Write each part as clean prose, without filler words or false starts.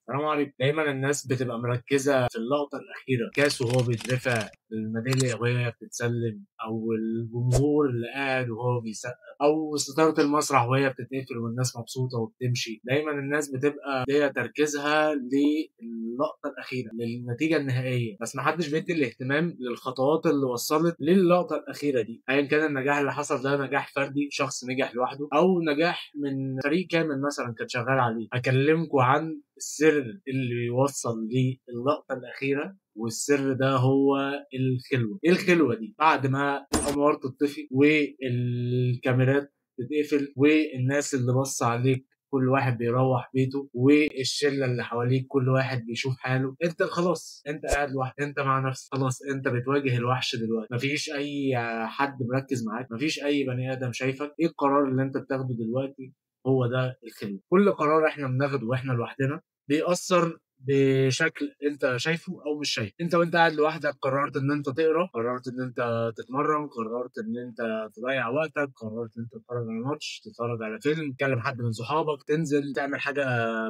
السلام عليكم. دايما الناس بتبقى مركزة في اللقطة الأخيرة، الكاس وهو بيترفع، الميدالية وهي بتتسلم، أو الجمهور اللي قاعد وهو بيسقف، أو ستارة المسرح وهي بتتقفل والناس مبسوطة وبتمشي. دايما الناس بتبقى دي تركيزها للقطة الأخيرة، للنتيجة النهائية، بس محدش بيدي الاهتمام للخطوات اللي وصلت للقطة الأخيرة دي. أيا كان النجاح اللي حصل ده نجاح فردي، شخص نجح لوحده، أو نجاح من فريق كامل مثلا كان شغال عليه. هكلمكم عن السر اللي بيوصل للقطة الأخيرة، والسر ده هو الخلوة. ايه الخلوة دي؟ بعد ما الأنوار تطفي والكاميرات تتقفل والناس اللي بص عليك كل واحد بيروح بيته، والشلة اللي حواليك كل واحد بيشوف حاله، انت خلاص انت قاعد لوحدك، انت مع نفسك، خلاص انت بتواجه الوحش دلوقتي. مفيش اي حد مركز معاك، مفيش اي بني ادم شايفك. ايه القرار اللي انت بتاخده دلوقتي؟ هو ده الخلوة. كل قرار احنا بناخده واحنا لوحدنا بيأثر بشكل انت شايفه او مش شايفه. انت وانت قاعد لوحدك قررت ان انت تقرا، قررت ان انت تتمرن، قررت ان انت تضيع وقتك، قررت ان انت تتفرج على ماتش، تتفرج على فيلم، تكلم حد من صحابك، تنزل تعمل حاجه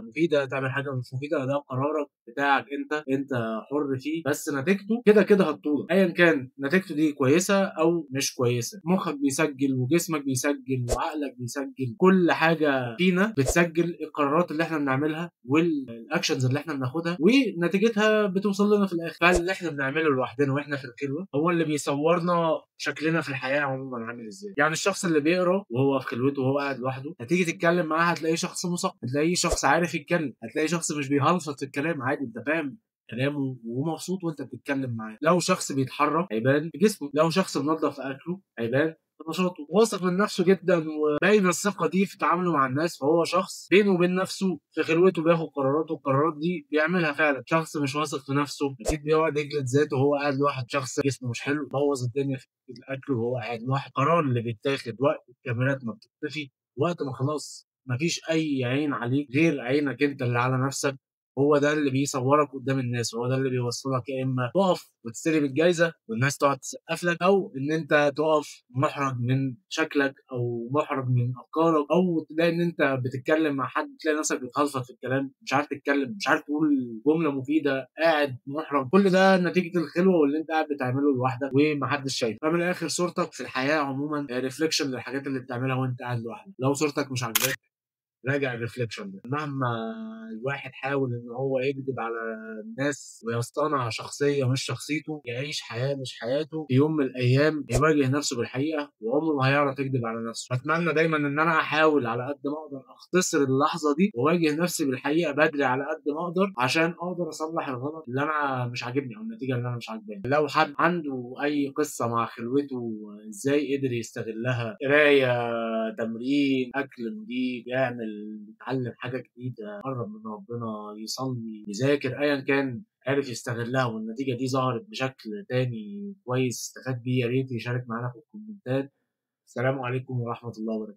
مفيده، تعمل حاجه مش مفيده، ده قرارك بتاعك انت حر فيه، بس نتيجته كده كده هتطولك. ايا كان نتيجته دي كويسه او مش كويسه، مخك بيسجل وجسمك بيسجل وعقلك بيسجل، كل حاجه فينا بتسجل القرارات اللي احنا بنعملها والاكشنز اللي احنا بناخدها، ونتيجتها بتوصل لنا في الاخر. فاللي احنا بنعمله لوحدنا واحنا في الخلوه هو اللي بيصورنا شكلنا في الحياه عموما عامل ازاي. يعني الشخص اللي بيقرا وهو في خلوته وهو قاعد لوحده، هتيجي تتكلم معاه هتلاقيه شخص مثقف، هتلاقيه شخص عارف يتكلم، هتلاقيه شخص مش بيهلفط في الكلام، عادي انت فاهم كلامه ومبسوط وانت بتتكلم معاه. لو شخص بيتحرك هيبان في جسمه، لو شخص منظف في اكله هيبان في نشاطه، واثق من نفسه جدا وباين الثقه دي في تعامله مع الناس، فهو شخص بينه وبين نفسه في خلوته بياخد قراراته، القرارات دي بيعملها فعلا. شخص مش واثق في نفسه اكيد بيقعد يجلد ذاته وهو قاعد لوحده. شخص جسمه مش حلو بوظ الدنيا في الاكل وهو قاعد لوحده. القرار اللي بيتاخد وقت الكاميرات ما بتختفي، وقت ما خلاص مفيش اي عين عليك غير عينك انت اللي على نفسك، هو ده اللي بيصورك قدام الناس، هو ده اللي بيوصلك يا اما تقف وتستلم الجايزه والناس تقعد تسقف لك، او ان انت تقف محرج من شكلك او محرج من افكارك، او تلاقي ان انت بتتكلم مع حد تلاقي نفسك بتخلفط في الكلام، مش عارف تتكلم، مش عارف تقول جمله مفيده، قاعد محرج. كل ده نتيجه الخلوه واللي انت قاعد بتعمله لوحدك ومحدش شايف. فمن الاخر صورتك في الحياه عموما ريفليكشن للحاجات اللي بتعملها وانت قاعد لوحدك. لو صورتك مش عاجباك راجع الريفليكشن ده. مهما الواحد حاول ان هو يكذب على الناس ويصطنع شخصيه مش شخصيته، يعيش حياه مش حياته، في يوم من الايام يواجه نفسه بالحقيقه وعمره ما هيعرف يكذب على نفسه. اتمنى دايما ان انا احاول على قد ما اقدر اختصر اللحظه دي واواجه نفسي بالحقيقه بدري على قد ما اقدر، عشان اقدر اصلح الغلط اللي انا مش عاجبني او النتيجه اللي انا مش عاجباني. لو حد عنده اي قصه مع خلوته ازاي قدر يستغلها، قرايه، تمرين، اكل نضيف، يعمل يتعلم حاجه جديده، يقرب من ربنا، يصلي، يذاكر، ايا كان عرف يستغلها والنتيجه دي ظهرت بشكل تاني كويس استفاد بيه، يا ريت يشارك معانا في الكومنتات. السلام عليكم ورحمه الله وبركاته.